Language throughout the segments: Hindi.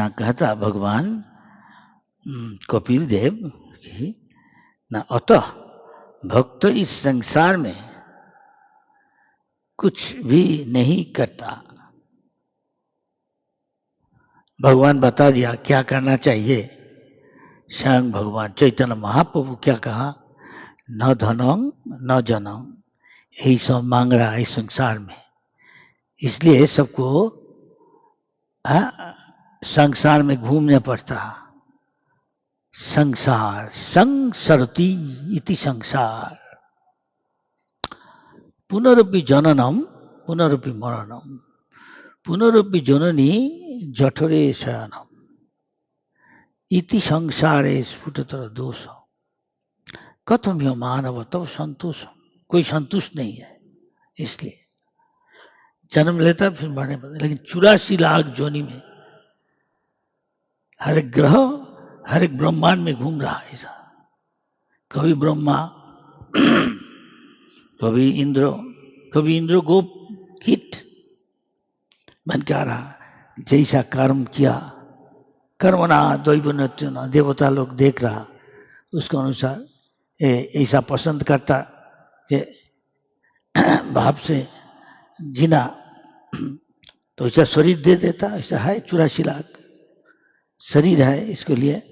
यहाँ कहता भगवान कपिल देव कि ना अतः भक्त इस संसार में कुछ भी नहीं करता। भगवान बता दिया क्या करना चाहिए। स्वयं भगवान चैतन्य महाप्रभु क्या कहा, न धनम न जनम, यही सब मांग रहा है इस संसार में। इसलिए सबको संसार में घूमने पड़ता। संसार संसरति इति संसार, पुनरपि जननम पुनरपि मरणम, पुनरपि जननी जठरे शयनम, इति संसारे स्फुटतर दोष, कथम यह मानव तब संतोष। कोई संतुष्ट नहीं है, इसलिए जन्म लेता फिर मरने पड़ता। लेकिन 84 लाख जोनी में हर एक ग्रह हर एक ब्रह्मांड में घूम रहा है ऐसा। कभी ब्रह्मा कभी इंद्र गोप कीट बन के आ रहा। जैसा कर्म किया कर्मणा दैवनत्यन, देवता लोग देख रहा उसके अनुसार ऐसा पसंद करता कि भाव से जीना तो ऐसा शरीर दे देता। ऐसा है 84 लाख शरीर है इसके लिए।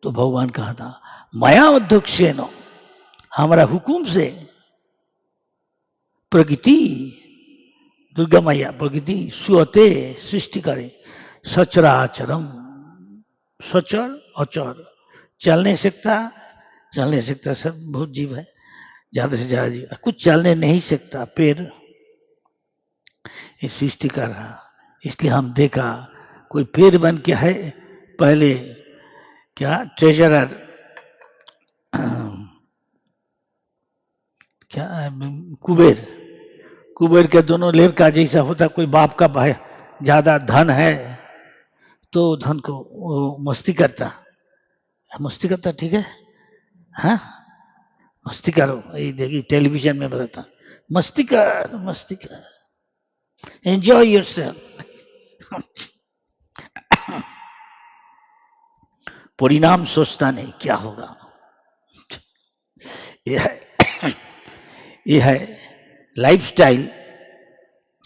तो भगवान कहा था माया अध्यक्षेन, हमारा हुकुम से प्रकृति दुर्गा मैया प्रकृति सुअते सृष्टि करे, सचराचरम, सचर अचर, चल नहीं सकता सब बहुत जीव है, ज्यादा से ज्यादा जीव, कुछ चलने नहीं सकता पैर, ये सृष्टि कर रहा। इसलिए हम देखा कोई पैर बन के है पहले क्या ट्रेजरर क्या कुबेर के दोनों लेर का जैसा होता। कोई बाप का भाई ज्यादा धन है तो धन को वो मस्ती करता ठीक है, हाँ मस्ती करो। ये देखिए टेलीविजन में बताता मस्ती कर एंजॉय योरसेल्फ। परिणाम सोचता नहीं क्या होगा। यह है लाइफस्टाइल,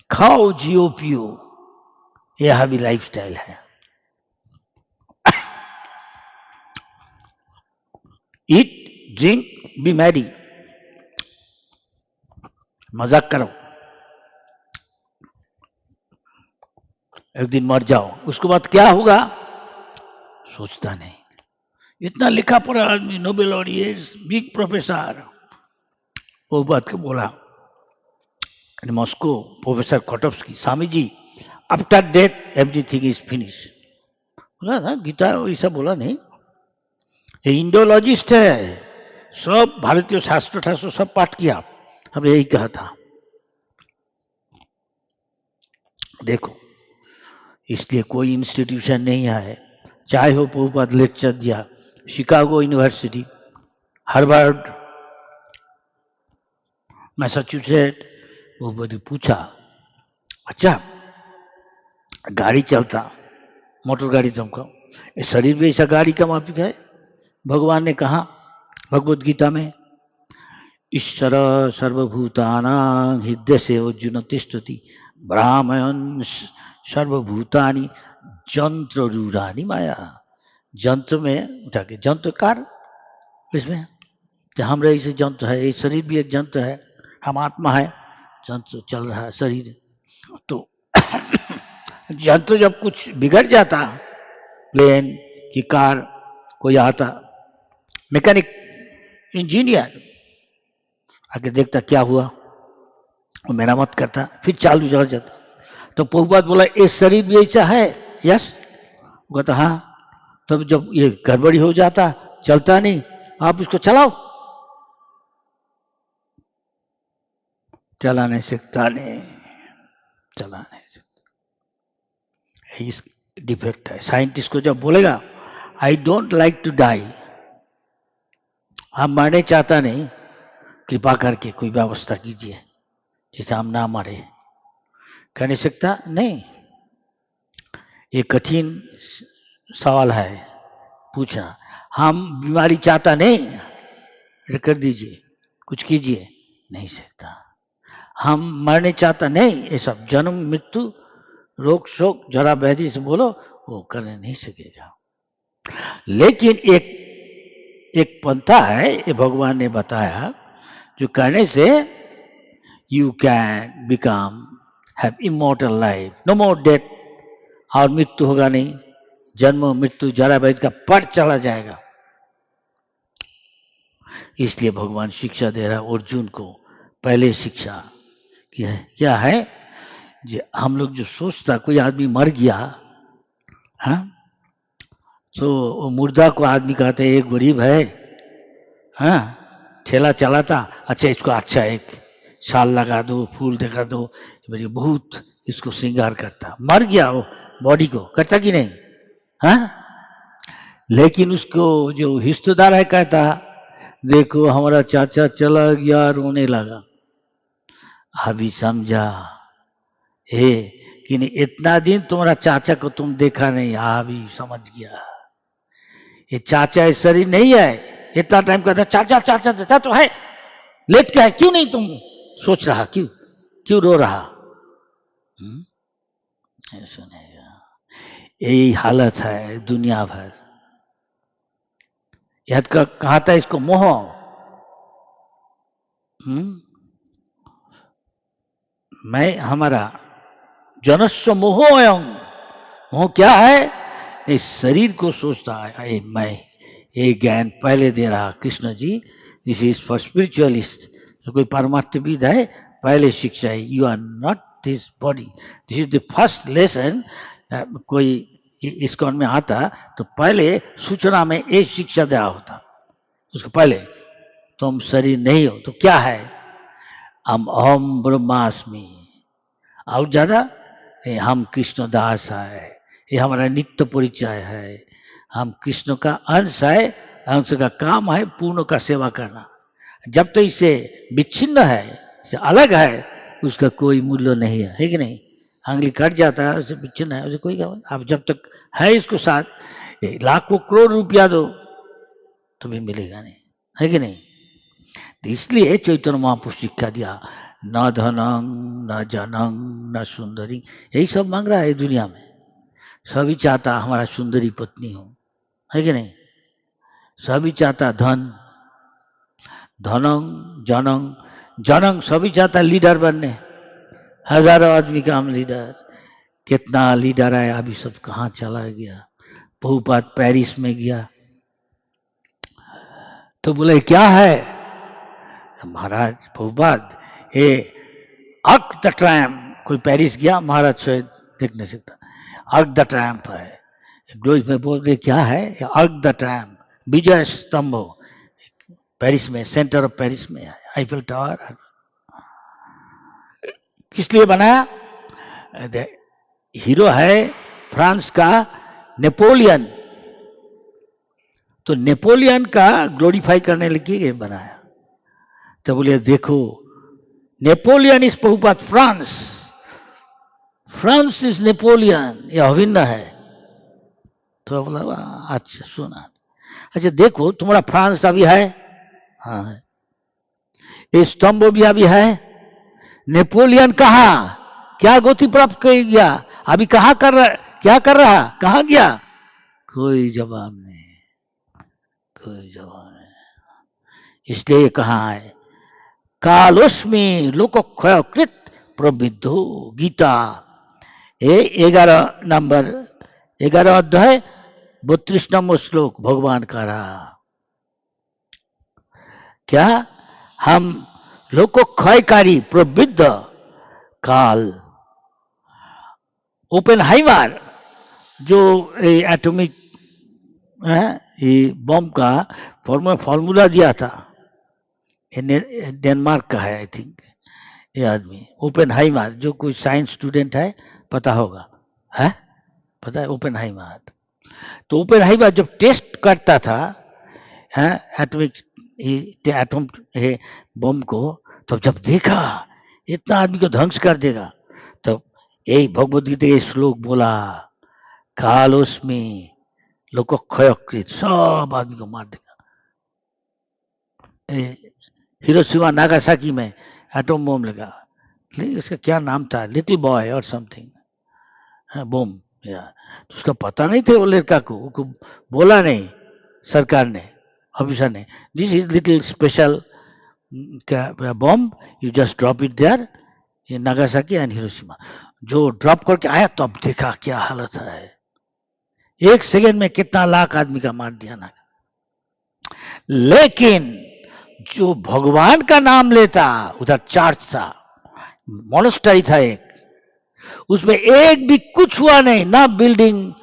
खाओ जियो पियो, यह भी लाइफस्टाइल है। ईट ड्रिंक बी मैरी, मजाक करो, एक दिन मर जाओ, उसके बाद क्या होगा सोचता नहीं। इतना लिखा पढ़ा आदमी, नोबेल लॉरियट, बिग प्रोफेसर, वो बात को बोला Moscow professor Kotovsky, Swami ji after death everything is finish, बोला ना गीता ऐसा बोला नहीं। ये इंडोलॉजिस्ट है, सब भारतीय शास्त्र ठास्त्र सब पाठ किया, हमने यही कहा था। देखो इसलिए कोई इंस्टीट्यूशन नहीं है, चाहे हो प्रभुपाद लेक्चर दिया, शिकागो यूनिवर्सिटी, हार्वर्ड, मैसाचुसेट, वो बड़ी पूछा अच्छा गाड़ी चलता मोटर गाड़ी तुमको, ये शरीर भी ऐसा गाड़ी का माफिक है। भगवान ने कहा भगवद गीता में ईश्वर सर्वभूतानां हृदय से अर्जुन तिष्ठति ब्राह्मण सर्वभूतानि जंत्र रूढ़ानी माया। जंत्र में उठा के जंत्रकार, इसमें हमारे ऐसे जंत्र है, ये शरीर भी एक जंत्र है, हम आत्मा है, जंत्र चल रहा है शरीर। तो जंत्र जब कुछ बिगड़ जाता, प्लेन की कार कोई आता, मैकेनिक इंजीनियर आके देखता क्या हुआ, वो मेरामत करता, फिर चालू चल जाता। तो प्रभुपाद बोला ये शरीर भी ऐसा है, यस, कहता हाँ। तब जब ये गड़बड़ी हो जाता, चलता नहीं, आप इसको चलाओ, चला नहीं सकता, चला नहीं सकता। इस डिफेक्ट है। साइंटिस्ट को जब बोलेगा I don't like to die, हम मरने चाहता नहीं, कृपा करके कोई व्यवस्था कीजिए जैसे हम ना मरे, कह नहीं सकता नहीं। ये कठिन सवाल है पूछना, हम बीमारी चाहता नहीं, ये कर दीजिए, कुछ कीजिए, नहीं सकता। हम मरने चाहता नहीं, ये सब जन्म मृत्यु रोग शोक जरा व्याधि से बोलो, वो करने नहीं सकेगा। लेकिन एक पंथा है, ये भगवान ने बताया, जो करने से you can become have immortal life, no more death, और मृत्यु होगा नहीं, जन्म मृत्यु जरा व्याधि का पट चला जाएगा। इसलिए भगवान शिक्षा दे रहा है अर्जुन को, पहले शिक्षा क्या है, हम लोग जो सोचता कोई आदमी मर गया, हाँ, तो मुर्दा को आदमी कहते एक गरीब है, हाँ, ठेला चलाता, अच्छा इसको अच्छा एक शाल लगा दो, फूल दिखा दो, मेरी बहुत इसको श्रृंगार करता, मर गया वो बॉडी को करता कि नहीं, हाँ। लेकिन उसको जो हिस्सेदार है कहता, देखो हमारा चाचा चला गया, रोने लगा। अभी समझा हे कि नहीं, इतना दिन तुम्हारा चाचा को तुम देखा नहीं, अभी समझ गया ये चाचा इस शरीर नहीं है। इतना टाइम कहता चाचा चाचा देता तो है, लेट क्या है, क्यों नहीं तुम सोच रहा, क्यों रो रहा, सुनेगा। यही हालत है दुनिया भर। यह कहा था इसको मोह, मैं हमारा जनस्व मोहोयं, मोह क्या है, इस शरीर को सोचता है मैं, ये ज्ञान पहले दे रहा Krishna ji, this is for spiritualist. कोई परमार्थविद है, पहले शिक्षा है, you are not this body, this is the first lesson. कोई इस्कॉन में आता तो पहले सूचना में एक शिक्षा दिया होता, उसको पहले तुम शरीर नहीं हो, तो क्या है, हम अहम ब्रह्मास्मि, और ज्यादा हम कृष्ण दास है, ये हमारा नित्य परिचय है, हम कृष्ण का अंश है, अंश का काम है पूर्ण का सेवा करना। जब तक तो इससे विच्छिन्न है, इससे अलग है, उसका कोई मूल्य नहीं है कि नहीं। अंगली कट जाता है, उससे विच्छिन्न है, उसे कोई काम। अब जब तक है इसको साथ, लाखों करोड़ रुपया दो तो भी मिलेगा नहीं, है कि नहीं। तो इसलिए चैतन्य महापुरुष शिक्षा दिया, न धनंग न जनंग न सुंदरी, यही सब मांग रहा है दुनिया में। सभी चाहता हमारा सुंदरी पत्नी हो, है कि नहीं। सभी चाहता धन, धनंग जनंग, जनंग सभी चाहता लीडर बनने, हजारों आदमी का हम लीडर, कितना लीडर है, अभी सब कहाँ चला गया। प्रभुपाद पेरिस में गया तो बोले क्या है, महाराज प्रभुपाद ये अर्क द ट्रायम्फ, कोई पेरिस गया महाराज से देख नहीं सकता, अर्क द ट्रायम्फ है, ग्लोज में बोल रहे क्या है, अर्क द ट्रायम्फ, विजय स्तंभ पेरिस में, सेंटर ऑफ पेरिस में है, आईफिल टावर। किस लिए बनाया, हीरो है फ्रांस का नेपोलियन, तो नेपोलियन का ग्लोरीफाई करने लगे बनाया। तो बोले देखो Napoleon is Prabhupada France, France is Napoleon, ये अभिन्न है। तो बोला अच्छा सुना, अच्छा देखो तुम्हारा फ्रांस अभी है, हाँ है, ये स्तंभ भी अभी है, नेपोलियन कहा, क्या गति प्राप्त कर गया, अभी कहा कर रहा, क्या कर रहा, कहा गया, कोई जवाब नहीं, कोई जवाब नहीं। इसलिए कहा है कालोस्मी लोकक्षय कृत प्रविद्धो, गीता 11 नंबर 11 अध्याय 32 नंबर श्लोक भगवान का रहा, क्या हम लोकोक्षयकारी प्रविद्ध काल। ओपेनहाइमर जो एटॉमिक बम का फॉर्मूला दिया था, डेनमार्क का है आई थिंक ये आदमी, ओपेनहाइमर, जो कोई साइंस स्टूडेंट है पता होगा, है पता है ओपेनहाइमर। तो ओपेनहाइमर जब टेस्ट करता था एटॉमिक एटम बम को, तब जब देखा इतना आदमी को ध्वंस कर देगा, तब यही भगवद गीता ये श्लोक बोला, कालोस्मी लोग को क्षयकृत, सब आदमी को मार देगा। हिरोशिमा नागासाकी में एटम बम लगा, उसका क्या नाम था, लिटिल बॉय और समथिंग बम, या तो उसका पता नहीं थे वो लड़का को बोला नहीं सरकार ने, ऑफिसर ने, this is little special bomb, you just drop it there in Nagasaki and Hiroshima. जो ड्रॉप करके आया तब देखा क्या हालत है, 1 सेकंड में कितना लाख आदमी का मार दिया ना। लेकिन जो भगवान का नाम लेता, उधर चर्च था, मोनेस्ट्री था एक, उसमें एक भी कुछ हुआ नहीं, ना बिल्डिंग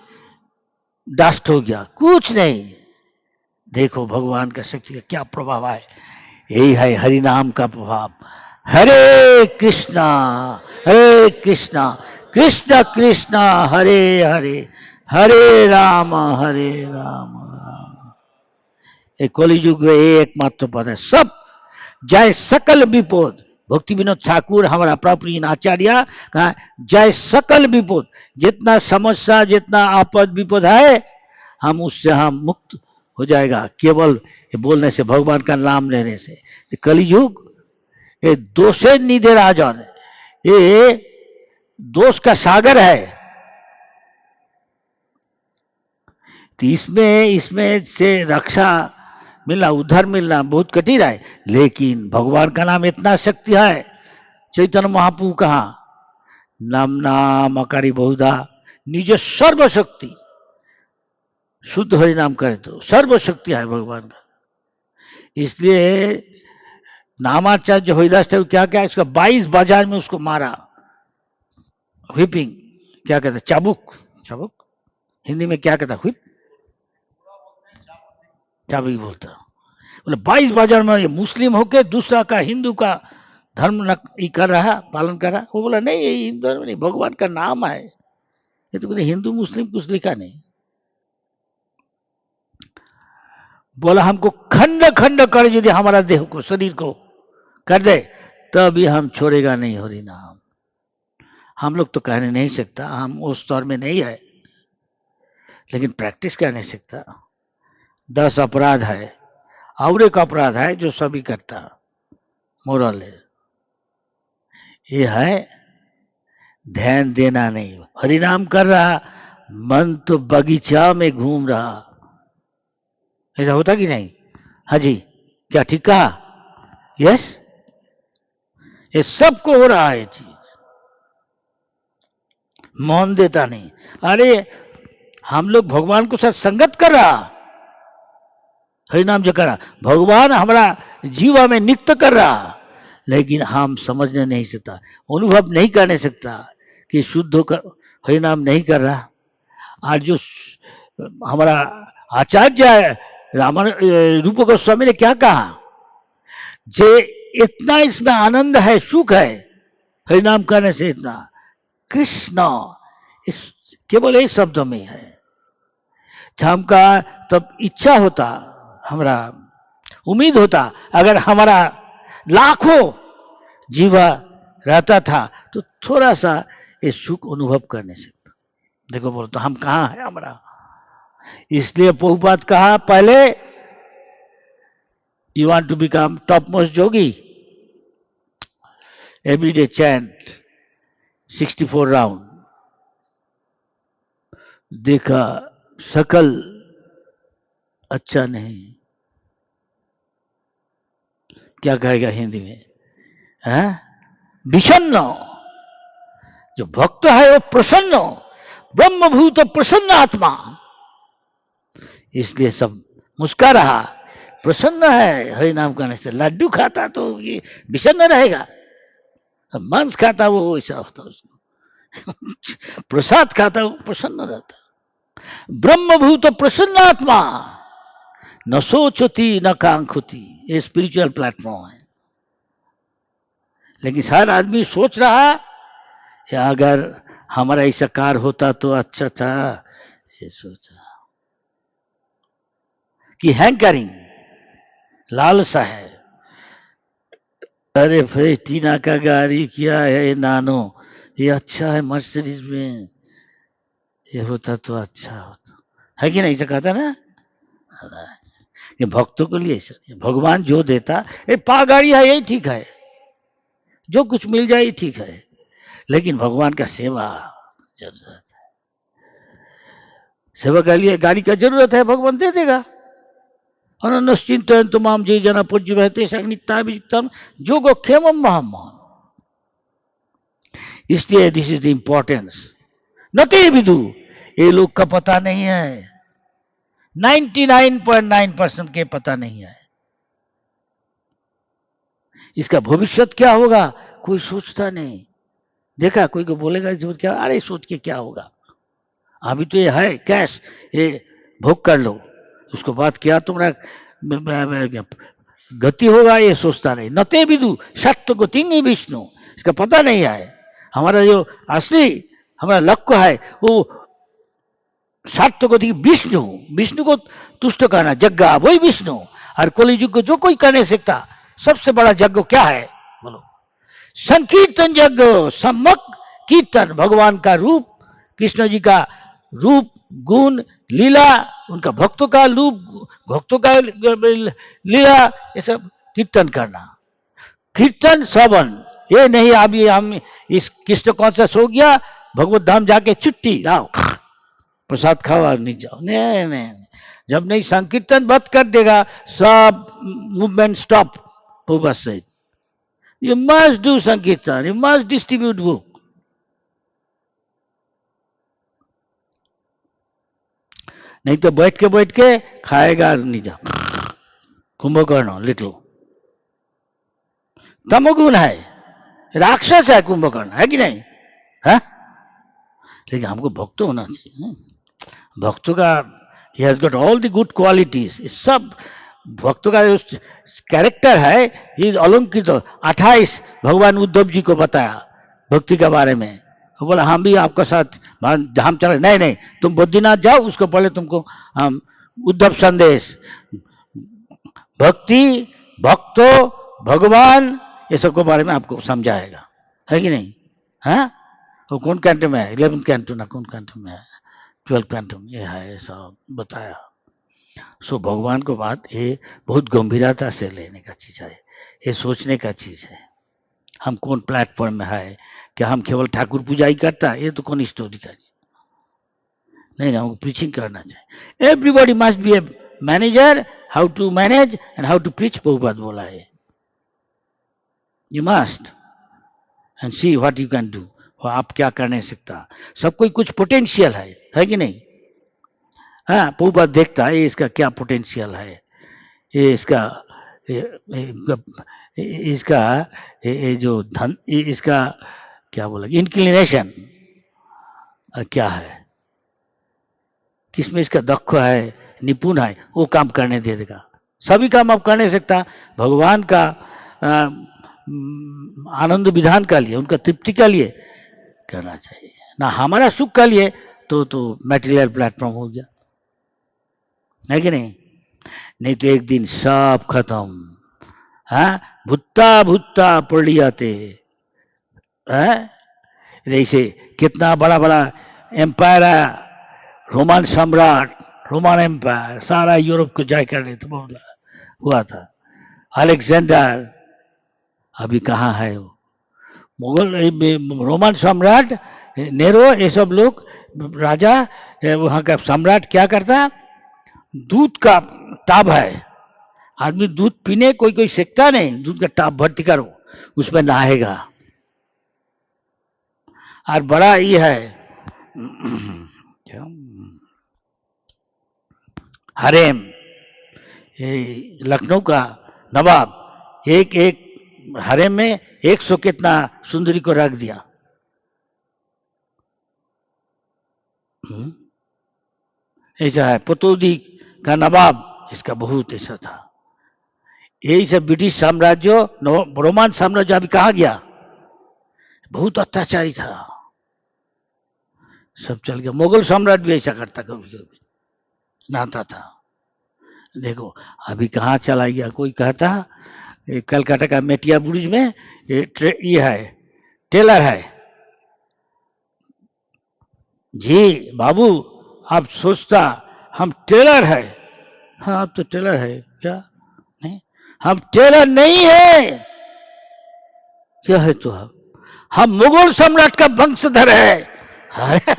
डस्ट हो गया, कुछ नहीं। देखो भगवान का शक्ति का क्या प्रभाव है, यही है हरि नाम का प्रभाव। हरे कृष्णा कृष्ण कृष्ण हरे हरे, हरे राम राम। कलियुग में एकमात्र पद है, सब जय सकल विपद। भक्ति विनोद ठाकुर हमारा प्रभु आचार्य कहा, जय सकल विपद, जितना समस्या जितना आपद विपद है, हम उससे हम मुक्त हो जाएगा केवल ये बोलने से, भगवान का नाम लेने से। कलियुग ये दोषे निधे राजन, ये दोष का सागर है। तो इसमें से रक्षा मिलना, उद्धार मिलना बहुत कठिन है, लेकिन भगवान का नाम इतना शक्ति है। चैतन्य महाप्रभु कहा, नाम नाम अकारी बहुधा निज सर्वशक्ति, शुद्ध हरि नाम करे तो सर्वशक्ति है भगवान का। इसलिए नामाचार्य हरिदास ठाकुर क्या क्या, इसका 22 बाजार में उसको मारा, व्हिपिंग, क्या कहते, चाबुक, चाबुक हिंदी में क्या कहता, व्हिप, चाबुक बोलता। बोले 22 बाजार में ये मुस्लिम होके दूसरा का, हिंदू का धर्म न कर रहा, पालन कर रहा। वो बोला नहीं, ये हिंदू धर्म नहीं, भगवान का नाम है, ये तो कहते हिंदू मुस्लिम कुछ लिखा नहीं। बोला हमको खंड खंड कर यदि हमारा देह को, शरीर को कर दे, तभी हम छोड़ेगा नहीं हरि नाम। हम लोग तो कहने नहीं सकता, हम उस स्तर में नहीं है, लेकिन प्रैक्टिस कर नहीं सकता। 10 अपराध है, और एक अपराध है जो सभी करता, मोरल है, ये है ध्यान देना नहीं। हरिनाम कर रहा, मन तो बगीचा में घूम रहा। ऐसा होता कि नहीं? हाँ जी, क्या ठीक कहा? यस, ये सबको हो रहा है ये चीज, मौन देता नहीं। अरे हम लोग भगवान को साथ संगत कर रहा, हरिनाम जो कर रहा, भगवान हमारा जीवा में नित्य कर रहा, लेकिन हम समझने नहीं सकता, अनुभव नहीं करने सकता कि शुद्ध होकर हरिनाम नहीं कर रहा। आज जो हमारा आचार्य रामन रूप गोस्वामी ने क्या कहा, जे इतना इसमें आनंद है, सुख है हरिनाम करने से, इतना कृष्ण इस केवल एक शब्दों में है। हमका तब इच्छा होता, हमारा उम्मीद होता, अगर हमारा लाखों जीवा रहता था तो थोड़ा सा ये सुख अनुभव करने सकता। देखो बोलो तो हम कहाँ है हमारा। इसलिए प्रभुपाद कहा, पहले you want to become top most jogi, everyday chant 64 round. देखा सकल अच्छा नहीं, क्या कहेगा हिंदी में, है विषन्न। जो भक्त है वो प्रसन्न, ब्रह्मभूत प्रसन्न आत्मा, इसलिए सब मुस्का रहा, प्रसन्न है हरि नाम करने से। लड्डू खाता तो ये विषन्न रहेगा, मांस खाता वो ऐसा होता उसको प्रसाद खाता वो प्रसन्न रहता। ब्रह्मभूत प्रसन्न आत्मा, न सोचती न कांक्षती, ये स्पिरिचुअल प्लेटफॉर्म है। लेकिन हर आदमी सोच रहा या अगर हमारा ऐसा कार होता तो अच्छा था, ये सोच रहा कि हैंकरिंग, लालसा है। अरे भाई टीना का गाड़ी किया है नानो, ये अच्छा है मर्सिडीज में, ये होता तो अच्छा होता। है कि नहीं, ऐसा कहता ना। ये भक्तों के लिए ऐसा, भगवान जो देता, ये पा गाड़ी है यही ठीक है, जो कुछ मिल जाए ये ठीक है, लेकिन भगवान का सेवा जरूरत है। सेवा के लिए गाड़ी का जरूरत है, भगवान दे देगा। अनश्चिंतयन्तु माम ये जना पूज्यते संगीताभिजितम जोगो क्षेम महम। इसलिए दिस इज द इंपॉर्टेंस। नते विदु, ये लोग का पता नहीं है, 99.9% के पता नहीं है। इसका भविष्य क्या होगा कोई सोचता नहीं। देखा कोई को बोलेगा जो क्या, अरे सोच के क्या होगा, अभी तो ये है कैश, ये भोग कर लो, उसको बाद क्या तुम्हारा गति होगा ये सोचता नहीं। नते विदु सत्य गति नहीं विष्णु, इसका पता नहीं है। हमारा जो असली हमारा लक्ष्य है वो सत्य गति विष्णु, विष्णु को तुष्ट करना, यज्ञ वही विष्णु। और कलियुग को जो कोई कर नहीं सकता, सबसे बड़ा यज्ञ क्या है बोलो, संकीर्तन यज्ञ, सम्यक कीर्तन, भगवान का रूप, कृष्ण जी का रूप गुण लीला, उनका भक्तों का रूप भक्तों का लीला, ये सब कीर्तन करना। कीर्तन श्रवण, ये नहीं अभी हम इस कृष्ण कॉन्शियस हो गया, भगवत धाम जाके छुट्टी आओ प्रसाद खाओ और नहीं जाओ, नहीं नहीं, जब नहीं संकीर्तन बंद कर देगा सब मूवमेंट स्टॉप। बस यू मस्ट डू संकीर्तन, यू मस्ट डिस्ट्रीब्यूट बुक। नहीं तो बैठ के खाएगा नहीं जा, कुंभकर्ण लिटिल तमोगुण है, राक्षस है कुंभकर्ण, है कि नहीं है? लेकिन हमको भक्त होना चाहिए, भक्तों का he has got all the good qualities, सब भक्तों का जो कैरेक्टर है ही इज अलंकृत। 28 भगवान उद्धव जी को बताया भक्ति के बारे में, वो बोला हम भी आपका साथ धाम चले, नहीं नहीं तुम बद्रीनाथ जाओ, उसको पहले तुमको हम उद्धव संदेश, भक्ति भक्तों भगवान ये सब के बारे में आपको समझाएगा, है कि नहीं? हाँ, वो कौन कैंटो में है? 11th कैंटो ना कौन कैंटो में है? 12th कैंटो में ये है, सब बताया। सो भगवान को बात ये बहुत गंभीरता से लेने का चीज है, ये सोचने का चीज है। हम कौन प्लेटफॉर्म में है, क्या हम केवल ठाकुर पूजा ही करता है, ये तो कौन स्टोरी का नहीं, हमको प्रीचिंग करना चाहिए। Everybody must be a manager, how to manage and how to preach, Prabhupada बोला है। You must and see what you can do, आप क्या कर नहीं सकता, सब कोई कुछ पोटेंशियल है कि नहीं? हाँ, प्रभुपाद देखता है इसका क्या पोटेंशियल है, ये इसका ये जो धन, इसका क्या बोला इंक्लिनेशन क्या है, किसमें इसका दक्ष है, निपुण है, वो काम करने दे देगा। सभी काम आप कर नहीं सकता, भगवान का आनंद विधान का लिए, उनका तृप्ति का लिए करना चाहिए ना, हमारा सुख का लिए तो मैटेरियल प्लेटफॉर्म हो गया, है कि नहीं? नहीं तो एक दिन सब खत्म। हाँ, भुट्टा भुट्टा पड़ जाते हैं। जैसे कितना बड़ा बड़ा एम्पायर है, रोमन सम्राट, रोमन एम्पायर सारा यूरोप को जय करने तो हुआ था। अलेक्जेंडर अभी कहाँ है वो, मुगल रोमन सम्राट नेरो, ये सब लोग राजा, वहां का सम्राट क्या करता, दूध का टाब है, आदमी दूध पीने कोई कोई सीखता नहीं, दूध का टाब भर्ती करो उसमें नहाएगा। और बड़ा ये है क्या हरेम, ये लखनऊ का नवाब एक हरेम में 100 कितना सुंदरी को रख दिया। ऐसा है पतौदी का नवाब, इसका बहुत ऐसा था। यही सब ब्रिटिश साम्राज्य, रोमन साम्राज्य अभी कहा गया, बहुत अत्याचारी था, सब चल गया। मुगल सम्राट भी ऐसा करता, कभी कभी नहाता था। देखो अभी कहाँ चला गया, कोई कहता कलकत्ता का मेटिया ब्रिज में ये है टेलर है जी बाबू, आप सोचता हम टेलर है। हाँ आप तो टेलर है क्या? नहीं, हम टेलर नहीं है। क्या है तो हम मुगल सम्राट का वंशधर है। अरे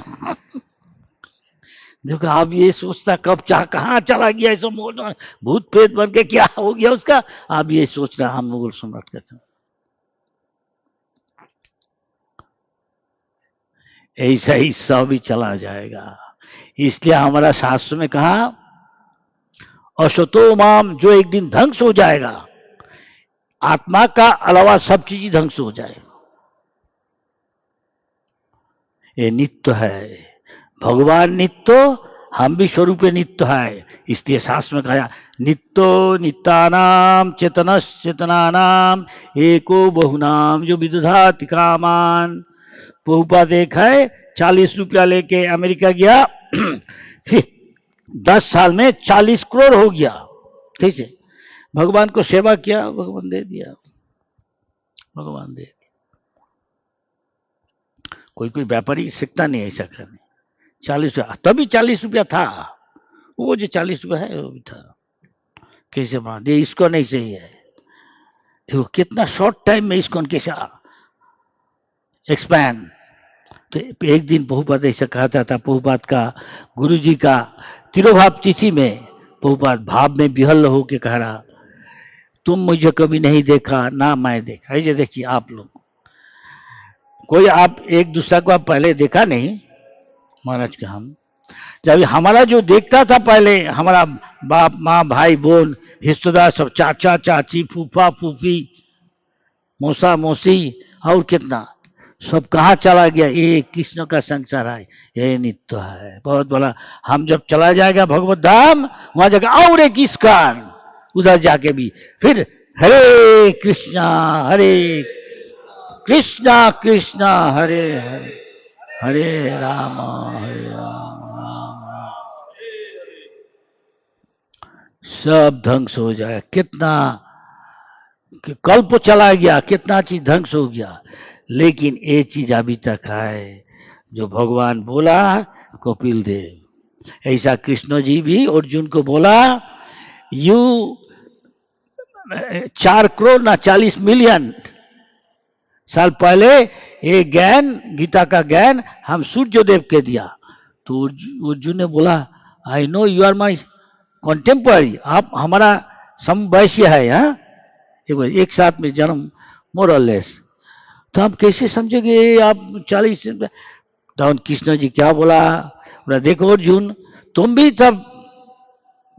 देखो आप ये सोचता कब कहाँ चला गया ऐसा भूत प्रेत बन के क्या हो गया उसका। आप ये सोच रहा हम मुगल सम्राट का था। ऐसा ही सब भी चला जाएगा। इसलिए हमारा शास्त्र में कहा असतो माम, जो एक दिन ध्वंस हो जाएगा, आत्मा का अलावा सब चीज ध्वंस हो जाएगा। ये नित्य है, भगवान नित्य, हम भी स्वरूप नित्य है। इसलिए शास्त्र में कहा नित्यो नित्यानाम चेतनस चेतनानाम एको बहुनाम जो विदुधाति कामान। बहुपा देखा है, 40 रुपया लेके अमेरिका गया फिर 10 साल में 40 करोड़ हो गया। ठीक है, भगवान को सेवा किया, भगवान दे दिया, भगवान दे दिया। कोई कोई व्यापारी सीखता नहीं ऐसा करने। 40 रुपया, तभी 40 रुपया था, वो जो 40 रुपया है वो भी था। कैसे बना दे, इसको नहीं सही है। देखो कितना शॉर्ट टाइम में इसको कैसे एक्सपैंड। तो एक दिन प्रभुपाद ऐसा कहता था, प्रभुपाद का गुरु जी का तिरोभाव तिथि में प्रभुपाद भाव में विहल होके कह रहा, तुम मुझे कभी नहीं देखा ना मैं देखा। ऐसे देखिए आप लोग, कोई आप एक दूसरा को आप पहले देखा नहीं महाराज का। हम जब हमारा जो देखता था पहले, हमारा बाप माँ भाई बहन रिश्तेदार सब, चाचा चाची फूफा फूफी मौसा मौसी और कितना सब कहाँ चला गया। ये कृष्ण का संसार है, ये नित्य है, बहुत बड़ा। हम जब चला जाएगा भगवत धाम, वहां जाकर और एक इसकान, उधर जाके भी फिर हरे कृष्णा कृष्णा हरे हरे हरे राम राम सब ध्वंस हो जाए। कितना कल्प चला गया, कितना चीज ध्वंस हो गया, लेकिन ये चीज अभी तक है जो भगवान बोला कपिल देव। ऐसा कृष्ण जी भी अर्जुन को बोला, यू 4 करोड़ ना 40 मिलियन साल पहले ये ज्ञान, गीता का ज्ञान हम सूर्य देव के दिया। तो अर्जुन ने बोला, I know you are my contemporary, आप हमारा समवयसी है। हाँ, एक साथ में जन्म मोर और लेस। तो हम कैसे समझेंगे आप 40। तो कृष्ण जी क्या बोला, देखो अर्जुन, तुम भी तब,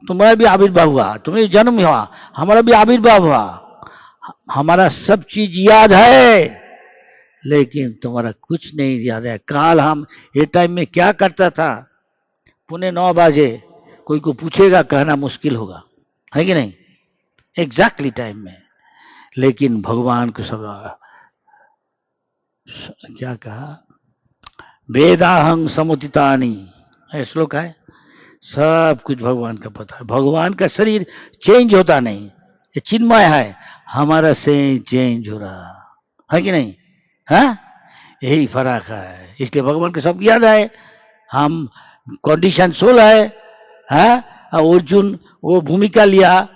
तुम्हारा भी आविर्भाव हुआ, तुम्हें जन्म हुआ, हमारा भी आविर्भाव हुआ, हमारा सब चीज याद है, लेकिन तुम्हारा कुछ नहीं याद है। काल हम ये टाइम में क्या करता था, 9:15 कोई को पूछेगा, कहना मुश्किल होगा, है कि नहीं, एग्जैक्टली टाइम में। लेकिन भगवान को सब क्या कहा, वेदाहं समुदितानि, श्लोक है, सब कुछ भगवान का पता है। भगवान का शरीर चेंज होता नहीं, ये चिन्मय है, हमारा से चेंज हो रहा है कि नहीं। हाँ, यही फर्क है। इसलिए भगवान को सब याद है, हम कंडीशन 16 है। हाँ, अर्जुन वो भूमिका लिया,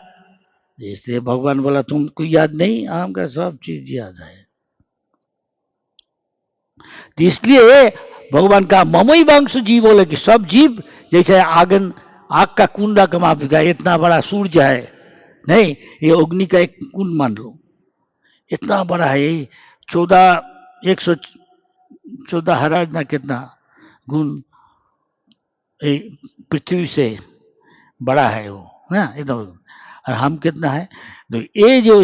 इसलिए भगवान बोला तुमको याद नहीं, हमका सब चीज याद है। तो इसलिए भगवान का ममई वंश जीव बोले कि सब जीव जैसे आगन, आग का कुंडा का माफिक है, इतना बड़ा सूर्य है नहीं, ये अग्नि का एक कुंड मान लो, इतना बड़ा है, 114 हराज ना कितना गुण पृथ्वी से बड़ा है वो ना एकदम। और हम कितना है, तो ये जो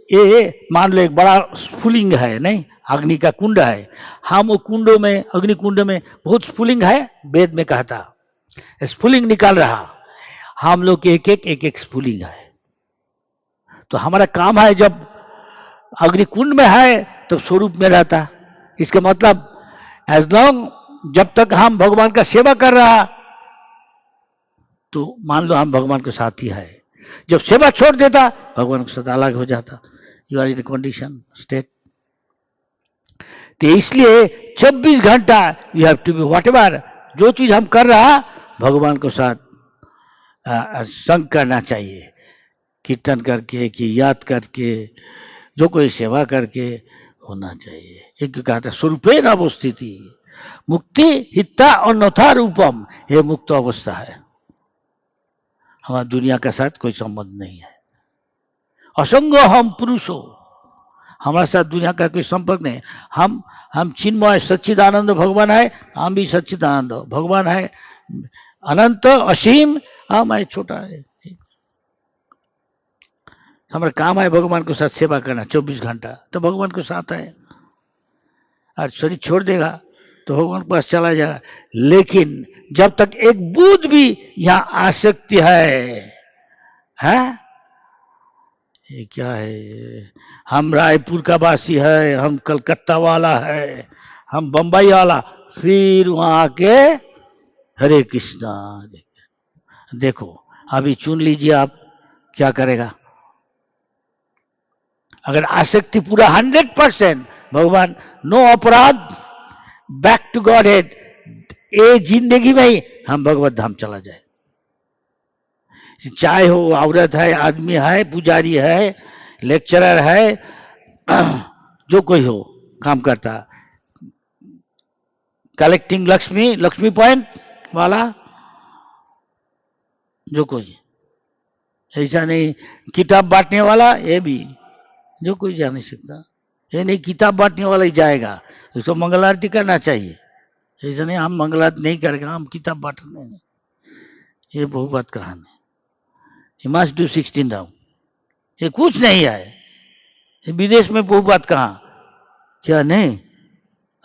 ये मान लो एक बड़ा स्फुलिंग है नहीं, अग्नि का कुंड है, हम वो कुंडों में, अग्नि कुंड में बहुत स्फुलिंग है, वेद में कहता स्फुलिंग निकाल रहा, हम लोग के एक स्फुलिंग है। तो हमारा काम है, जब अग्नि कुंड में है तो स्वरूप में रहता। इसका मतलब एज लॉन्ग जब तक हम भगवान का सेवा कर रहा, तो मान लो हम भगवान के साथी है, जब सेवा छोड़ देता भगवान के साथ अलग हो जाता, you are in condition state. तो इसलिए 24 घंटा you have to be whatever, जो चीज हम कर रहा भगवान के साथ संग करना चाहिए, कीर्तन करके कि याद करके, जो कोई सेवा करके होना चाहिए। एक कहा था स्वरूपे न स्थिति मुक्ति हिता और नथा रूपम, ये मुक्त अवस्था है, हमारा दुनिया के साथ कोई संबंध नहीं है। असंग हम पुरुषो, हमारे साथ दुनिया का कोई संपर्क नहीं। हम चिन्मय सच्चिदानंद भगवान है, हम भी सच्चिदानंद भगवान है, अनंत असीम, हम है छोटा है। हमारा काम है भगवान के साथ सेवा करना 24 घंटा, तो भगवान के साथ है। और शरीर छोड़ देगा तो भगवान के पास चला जाएगा। लेकिन जब तक एक बूंद भी यहाँ आसक्ति है, ये क्या है, हम रायपुर का वासी है, हम कलकत्ता वाला है, हम बंबई वाला, फिर वहां आके हरे कृष्णा। देखो अभी चुन लीजिए आप क्या करेगा। अगर आसक्ति पूरा 100%, भगवान नो अपराध, बैक टू गॉड हेड, ये जिंदगी में ही हम भगवत धाम चला जाए। चाहे हो औरत है, आदमी है, पुजारी है, लेक्चरर है, जो कोई हो काम करता, कलेक्टिंग लक्ष्मी पॉइंट वाला, जो कोई, ऐसा नहीं किताब बांटने वाला, ये भी जो कोई जा नहीं सकता। ये नहीं किताब बांटने वाला ही जाएगा, उसको मंगल आरती करना चाहिए। ऐसा नहीं हम मंगल आरती नहीं करेंगे, हम किताब बांट रहे हैं, ये बहुत बात कहानी। He must do 16 राउंड, ये कुछ नहीं है। विदेश में बहुत बात कहा, क्या नहीं,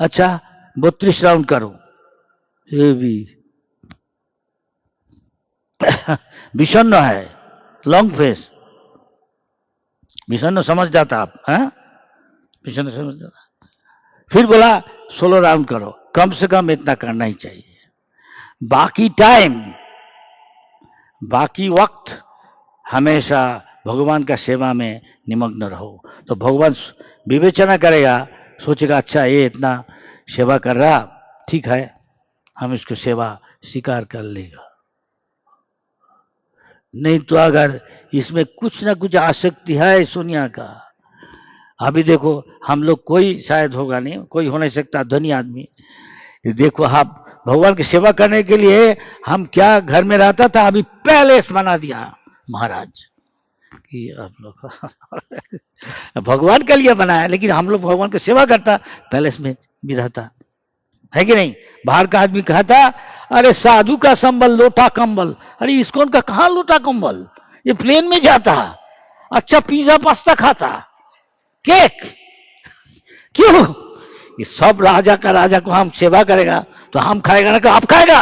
अच्छा 32 राउंड करो, ये भी विषन्न है, लॉन्ग फेस, विषन्न समझ जाता आप, हैं विषन्न समझ जाता। फिर बोला 16 राउंड करो, कम से कम इतना करना ही चाहिए। बाकी टाइम, बाकी वक्त हमेशा भगवान का सेवा में निमग्न रहो, तो भगवान विवेचना करेगा, सोचेगा अच्छा ये इतना सेवा कर रहा, ठीक है, हम इसको सेवा स्वीकार कर लेगा। नहीं तो अगर इसमें कुछ ना कुछ आसक्ति है सोनिया का, अभी देखो हम लोग, कोई शायद होगा नहीं, कोई हो नहीं सकता धनी आदमी, देखो आप भगवान की सेवा करने के लिए हम क्या घर में रहता था, अभी पैलेस बना दिया महाराज कि आप लोग भगवान के लिए बनाया, लेकिन हम लोग भगवान की सेवा करता, पैलेस में भी रहता है कि नहीं। बाहर का आदमी कहता अरे साधु का संबल लोटा कंबल, अरे इसको का कहां लोटा कंबल, ये प्लेन में जाता, अच्छा पिज्जा पास्ता खाता, केक, क्यों, ये सब राजा का राजा को हम सेवा करेगा तो हम खाएगा ना, आप खाएगा।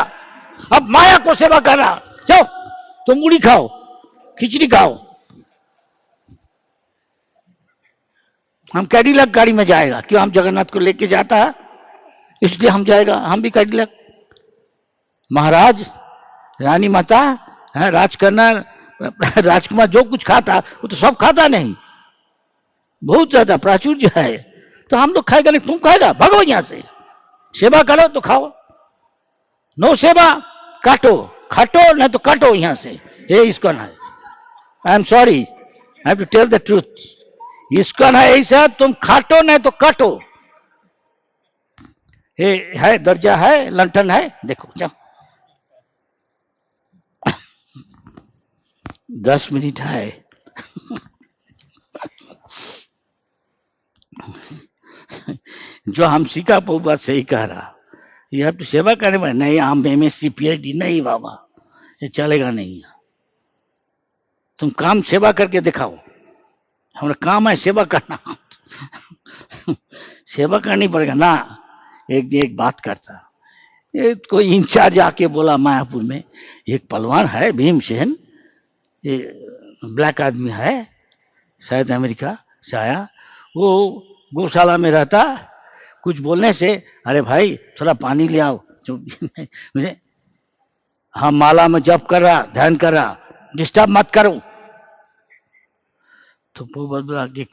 अब माया को सेवा करना, जाओ तो मुड़ी खाओ, खिचड़ी खाओ। हम कैडिलक गाड़ी में जाएगा, क्यों, हम जगन्नाथ को लेके जाता है इसलिए हम जाएगा, हम भी कैडिलक। महाराज रानी माता है, राज करना, राजकुमार जो कुछ खाता वो तो सब खाता नहीं, बहुत ज्यादा प्राचुर्य है, तो हम लोग खाएगा नहीं, तुम खाएगा, भागो यहां से, सेवा करो तो खाओ, नो सेवा काटो, खाटो नहीं तो काटो यहां से, ये इसको ना, I am sorry, I have to tell the truth, इसका ना ऐसा, तुम खाटो नहीं तो काटो, ये है दर्जा है, लंठन है, देखो जाओ। 10 मिनट है। जो हम सीखा बहुत बात सही कह रहा, ये तो सेवा करने में नहीं, हम MSc PhD नहीं बाबा, ये चलेगा नहीं, तुम काम सेवा करके दिखाओ, हमारा काम है सेवा करना। सेवा करनी पड़ेगा ना। एक बात करता, एक कोई इंचार्ज आके बोला मायापुर में, एक पहलवान है भीमसेन, ये ब्लैक आदमी है, शायद अमेरिका से आया, वो गौशाला में रहता, कुछ बोलने से अरे भाई थोड़ा पानी ले आओ, मुझे, हम माला में जप कर रहा, ध्यान कर रहा, डिस्टर्ब मत करो। तो वो बोला कि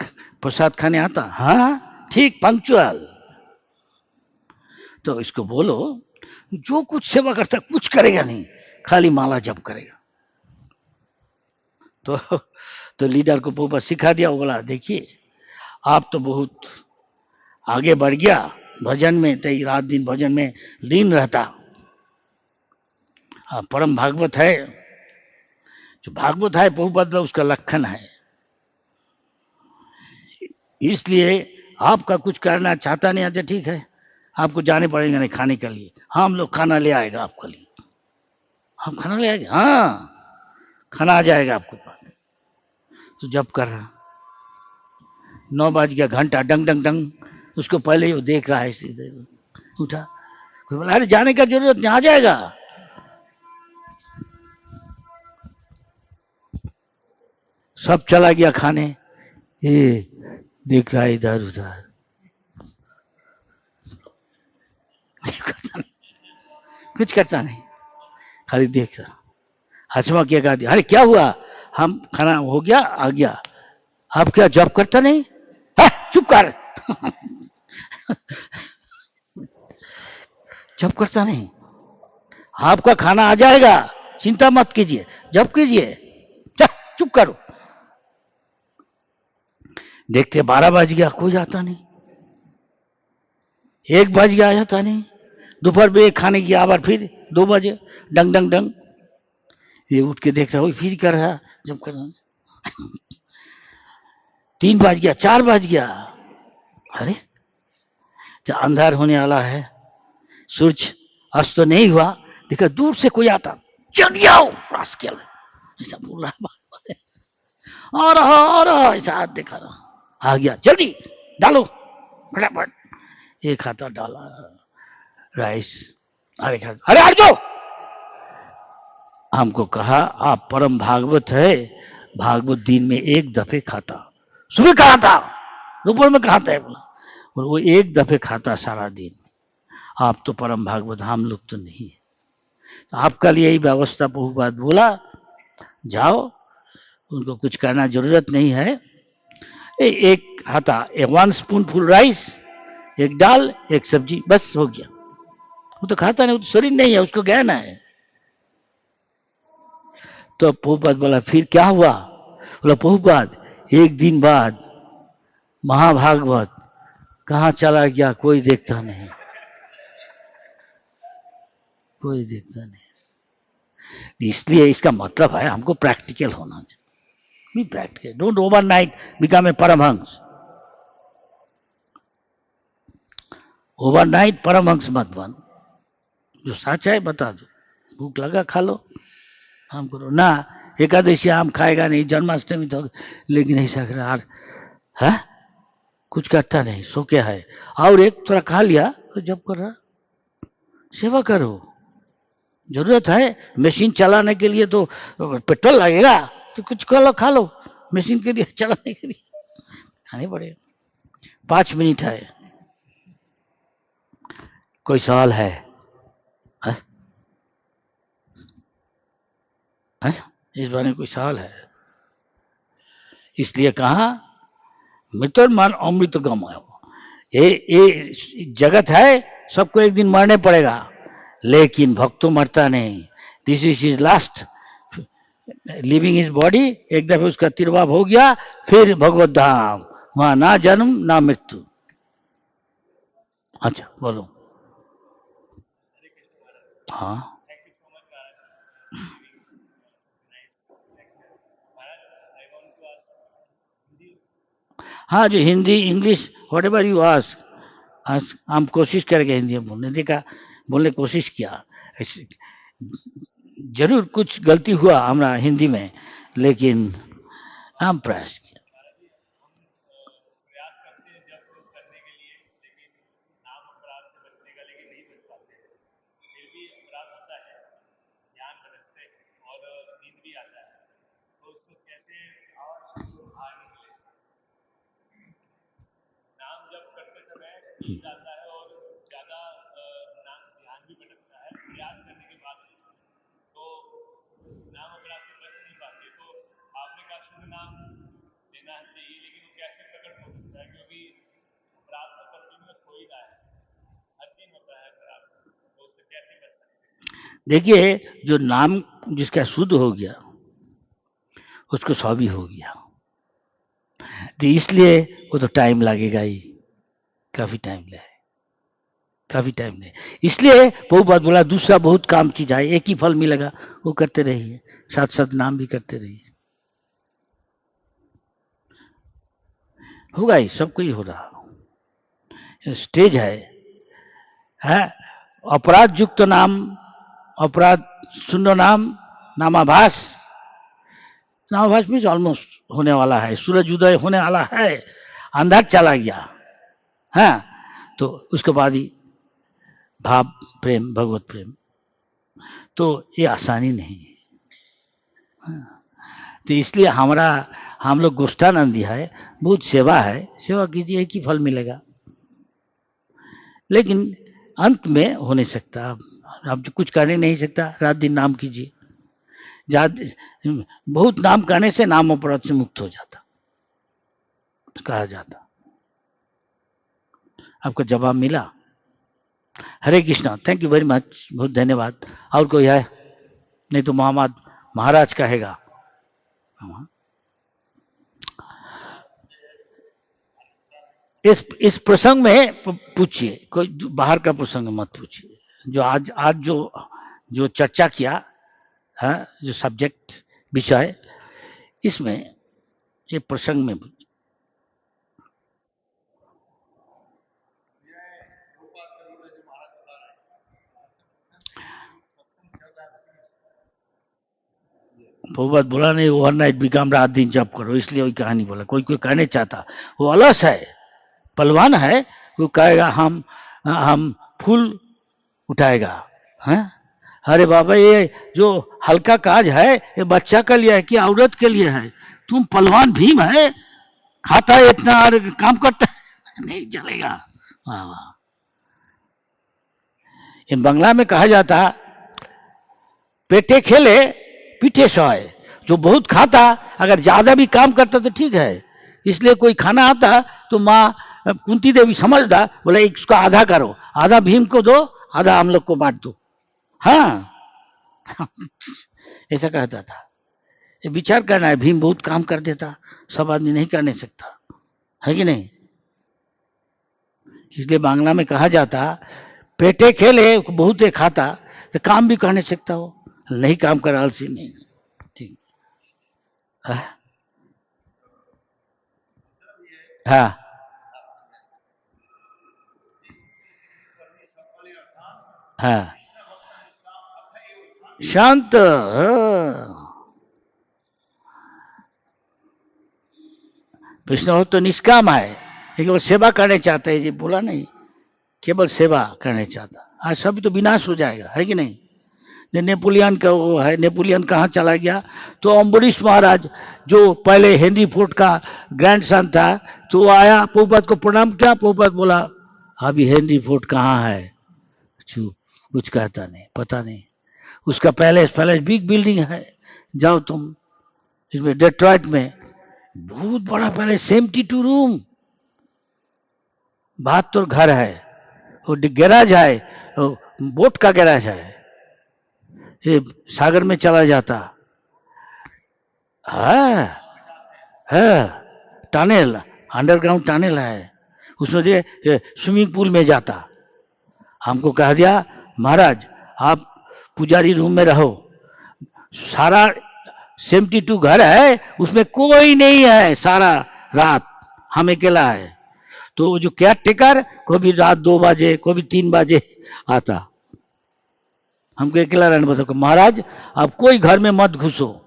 प्रसाद खाने आता, हाँ ठीक पंक्चुअल। तो इसको बोलो जो कुछ सेवा करता कुछ करेगा नहीं, खाली माला जप करेगा, तो तो लीडर को पोपा सिखा दिया। वो बोला देखिए आप तो बहुत आगे बढ़ गया भजन में, तो रात दिन भजन में लीन रहता। परम भागवत है, जो भागवत है बहुपद उसका लक्षण है। इसलिए आपका कुछ करना चाहता नहीं, अच्छा ठीक है आपको जाने पड़ेगा नहीं खाने के लिए, हाँ हम लोग खाना ले आएगा आपके लिए। हम खाना ले आएंगे, हाँ खाना आ जाएगा आपके पास। तो जब कर रहा 9 बज गया, घंटा डंग डंग डंग, उसको पहले ही वो देख रहा है, सीधे उठा, कोई बोला अरे जाने का जरूरत नहीं, आ जाएगा। सब चला गया खाने, ये देख रहा है इधर उधर, कुछ करता नहीं, खाली देख रहा। हंसवा किया गा दिया, अरे क्या हुआ, हम खाना हो गया आ गया, आप क्या जॉब करता नहीं है? चुप कर जॉब करता नहीं, आपका खाना आ जाएगा, चिंता मत कीजिए, जॉब कीजिए, चुप करो। देखते 12 बज गया, कोई आता नहीं, 1 बज गया, आता नहीं, दोपहर में खाने की आवाज, फिर 2 बजे डंग डंग डंग, ये उठ के देख रहा है फिर कर रहा, जब कर रहा 3 बज गया, 4 बज गया, अरे जब अंधार होने वाला है, सूरज अस्त तो नहीं हुआ, देखा दूर से कोई आता, जल्दी आओ रास्केल, ऐसा बोल रहा, आ रहा ऐसा हाथ दिखा रहा, आ गया जल्दी डालो फटाफट। एक हाथा डाला राइस, अरे खाता, अरे हट जाओ, हमको कहा आप परम भागवत है, भागवत दिन में 1 दफे खाता, सुबह कहा था, दोपहर में कहा था, और वो 1 दफे खाता सारा दिन। आप तो परम भागवत, हम लोग तो नहीं। आपका लिए यही व्यवस्था बहुत बोला, जाओ उनको कुछ करना जरूरत नहीं है, एक हाथा 1 स्पून फुल राइस, 1 दाल 1 सब्जी, बस हो गया। वो तो खाता नहीं, वो तो शरीर नहीं है, उसको ज्ञान है। तो प्रभुपाद बोला फिर क्या हुआ, बोला प्रभुपाद 1 दिन बाद महाभागवत कहाँ चला गया, कोई देखता नहीं, कोई देखता नहीं। इसलिए इसका मतलब है हमको प्रैक्टिकल होना चाहिए, be practical, don't overnight become a paramahansa, overnight paramahansa मत बन, जो सच है बता दो, भूख लगा खा लो, हम करो ना, एकादशी आम खाएगा नहीं, जन्माष्टमी तो लेकिन ऐसा कर रहा है, कुछ करता नहीं, सो क्या है, और एक थोड़ा खा लिया तो जब कर रहा, सेवा करो, जरूरत है, मशीन चलाने के लिए तो पेट्रोल लगेगा, तो कुछ खा लो मशीन के लिए, चलाने के लिए खाने पड़ेगा। 5 मिनट है, कोई सवाल है? है? है? इस बारे में कोई सवाल है? इसलिए कहा मित्र मान अमृत गमाओ, ये जगत है, सबको एक दिन मरने पड़ेगा, लेकिन भक्त तो मरता नहीं, this is his last living his body, एक दफे उसका तिरवाब हो गया, फिर भगवत धाम, वहां ना जन्म ना मृत्यु। अच्छा बोलो। हाँ हाँ, जो Hindi English what ever you ask, हम कोशिश करेंगे हिंदी में बोलने, देखा बोलने की कोशिश किया, जरूर कुछ गलती हुआ हमारा हिंदी में, लेकिन हम प्रयास किया। देखिए जो नाम जिसका शुद्ध हो गया उसको 100 भी हो गया। तो इसलिए वो तो टाइम लगेगा ही, काफी टाइम लगे, काफी टाइम लगे। इसलिए बहुत बात बोला, दूसरा बहुत काम चीज है, एक ही फल मिलेगा, वो करते रहिए, साथ साथ नाम भी करते रहिए, होगा ही, सबको ही हो रहा। स्टेज है अपराध युक्त नाम, अपराध शून्य नाम, नामाभास। नामाभास मीन्स ऑलमोस्ट होने वाला है, सूरज उदय होने वाला है, अंधार चला गया, हाँ, तो उसके बाद ही भाव प्रेम, भगवत प्रेम, तो ये आसानी नहीं है। हाँ, तो इसलिए हमारा, हम लोग गोष्ठानंदी है, बहुत सेवा है, सेवा कीजिए, एक ही फल मिलेगा, लेकिन अंत में हो नहीं सकता। आप कुछ कर नहीं सकता, रात दिन नाम कीजिए, बहुत नाम करने से नाम अपराध से मुक्त हो जाता, कहा जाता। आपको जवाब मिला? Hare Krishna, thank you very much, बहुत धन्यवाद। और कोई है? नहीं तो मोहम्मद महाराज कहेगा। इस प्रसंग में पूछिए, कोई बाहर का प्रसंग मत पूछिए, जो आज जो चर्चा किया है, जो सब्जेक्ट विषय, इसमें ये प्रसंग में वो बात बोला नहीं, ओवरनाइट भी काम, रात दिन जब करो, इसलिए वही कहानी बोला। कोई कोई कहने चाहता, वो अलस है, पलवान है, वो कहेगा हम फूल उठाएगा, हैं? अरे बाबा, ये जो हल्का काज है, ये बच्चा के लिए है कि औरत के लिए है? तुम पलवान भीम है, खाता है इतना और काम करता है, नहीं चलेगा। वाह वाह। इन बंगला में कहा जाता, पेटे खेले पीठे सोए। जो बहुत खाता, अगर ज्यादा भी काम करता तो ठीक है, इसलिए कोई खाना आता तो माँ कुंती देवी समझदा, बोले इसको आधा करो, आधा भीम को दो, आधा हम लोग को बांट दो, हाँ। ऐसा कहता था। ये विचार करना है, भीम बहुत काम कर देता, सब आदमी नहीं करने सकता, है कि नहीं? इसलिए बांग्ला में कहा जाता, पेटे खेले बहुत खाता, तो काम भी कर नहीं सकता, हो नहीं काम कर, आलसी नहीं, ठीक है। हाँ, हाँ, शांत, हाँ। विष्णु तो निष्काम है, केवल सेवा करने चाहते हैं, जी बोला नहीं, केवल सेवा करने चाहता। आज सब तो विनाश हो जाएगा, है कि नहीं? नेपोलियन का वो है, नेपोलियन कहाँ चला गया? तो अम्बरीश महाराज, जो पहले हेनरी फोर्ट का ग्रैंड सन था, तो वो आया, पोपत को प्रणाम किया, पोपत बोला अभी हेनरी फोर्ट कहाँ है? चुप, कुछ कहता नहीं, पता नहीं। उसका पैलेस पैलेस बिग बिल्डिंग है, जाओ तुम, इसमें डेट्रॉइट में बहुत बड़ा पैलेस, 72 रूम, 72 घर है, वो गैराज है, वो बोट का गैराज है, ये सागर में चला जाता है, टनल, अंडरग्राउंड टनल है, उसमें जो स्विमिंग पूल में जाता। हमको कह दिया महाराज आप पुजारी रूम में रहो, सारा 72 घर है, उसमें कोई नहीं है, सारा रात हम अकेला है। तो जो केयर टेकर कभी रात 2 बजे कभी 3 बजे आता, हमको अकेला रहने बताओ, महाराज आप कोई घर में मत घुसो।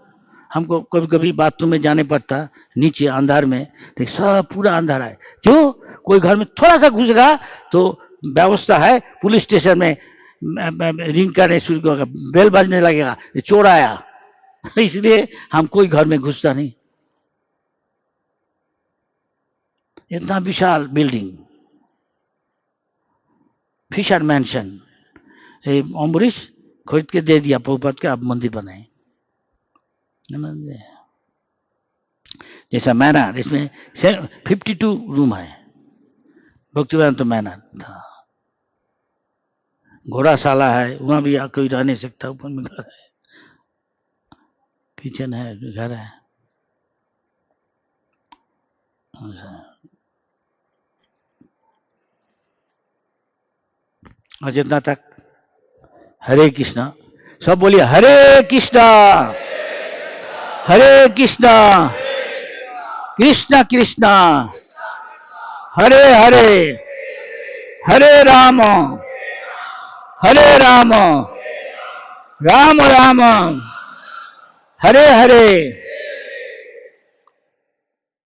हमको कभी कभी बाथरूम में जाने पड़ता, नीचे अंधार में, तो सब पूरा अंधारा है, क्यों? कोई घर में थोड़ा सा घुसेगा तो व्यवस्था है, पुलिस स्टेशन में रिंग करने शुरू होगा, बेल बजने लगेगा, चोर आया। इसलिए हम कोई घर में घुसता नहीं। इतना विशाल बिल्डिंग, फिशर मैंशन, अम्बरीश खरीद के दे दिया प्रभुपाद के, आप मंदिर बनाए। जैसा मैनर, इसमें 52 रूम है, भक्तिवेदांत तो मैनर था। घोड़ाशाला है, वहां भी कोई रह नहीं सकता, ऊपर में घर है, किचन है, घर है। आज इतना तक। हरे कृष्णा, सब बोलिए हरे कृष्णा हरे कृष्णा कृष्णा कृष्णा हरे हरे हरे राम राम राम हरे हरे